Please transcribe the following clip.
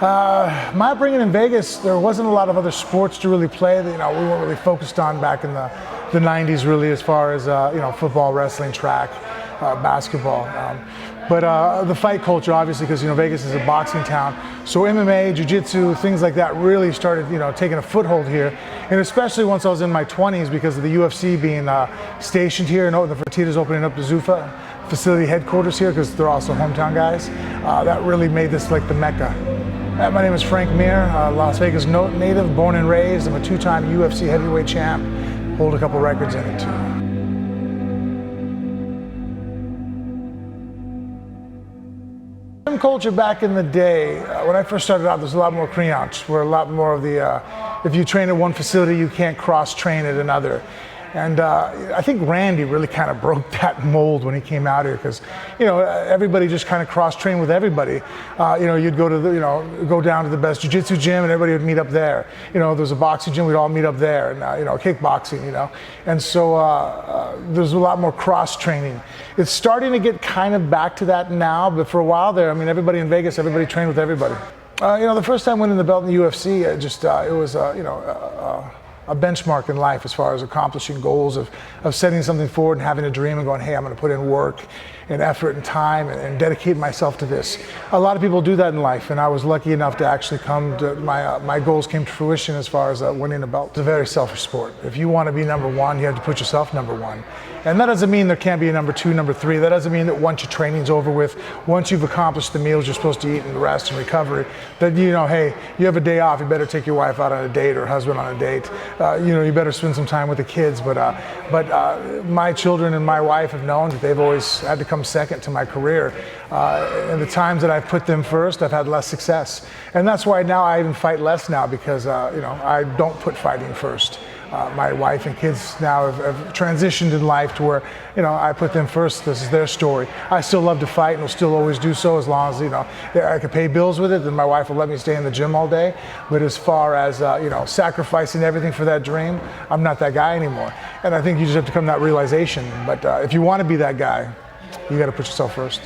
My upbringing in Vegas, there wasn't a lot of other sports to really play. We weren't really focused on back in the 90s, really, as far as football, wrestling, track, basketball. But the fight culture, obviously, because Vegas is a boxing town, so MMA, jiu-jitsu, things like that really started taking a foothold here, and especially once I was in my 20s because of the UFC being stationed here, and the Fertitas opening up the Zuffa facility headquarters here because they're also hometown guys. That really made this like the Mecca. My name is Frank Mir, Las Vegas native, born and raised. I'm a two-time UFC heavyweight champ, hold a couple records in it too. Gym culture back in the day, when I first started out, there was a lot more cleanouts, where a lot more of the, if you train at one facility, you can't cross-train at another. And I think Randy really kind of broke that mold when he came out here because, everybody just kind of cross-trained with everybody. You'd go to go down to the best jiu-jitsu gym and everybody would meet up there. There's a boxing gym, we'd all meet up there, and kickboxing, And so there's a lot more cross-training. It's starting to get kind of back to that now, but for a while there, everybody in Vegas, everybody trained with everybody. The first time winning the belt in the UFC, it was a benchmark in life as far as accomplishing goals of setting something forward and having a dream and going, hey, I'm going to put in work and effort and time and dedicate myself to this. A lot of people do that in life, and I was lucky enough to actually come to, my goals came to fruition as far as winning a belt. It's a very selfish sport. If you want to be number one, you have to put yourself number one. And that doesn't mean there can't be a number two, number three. That doesn't mean that once your training's over with, once you've accomplished the meals you're supposed to eat and rest and recovery, that hey, you have a day off, you better take your wife out on a date or husband on a date. You better spend some time with the kids. But my children and my wife have known that they've always had to come second to my career. And the times that I've put them first, I've had less success. And that's why now I even fight less now because, I don't put fighting first. My wife and kids now have transitioned in life to where, I put them first. This is their story. I still love to fight and will still always do so as long as, I can pay bills with it, then my wife will let me stay in the gym all day. But as far as, sacrificing everything for that dream, I'm not that guy anymore. And I think you just have to come to that realization. But if you want to be that guy, you got to put yourself first.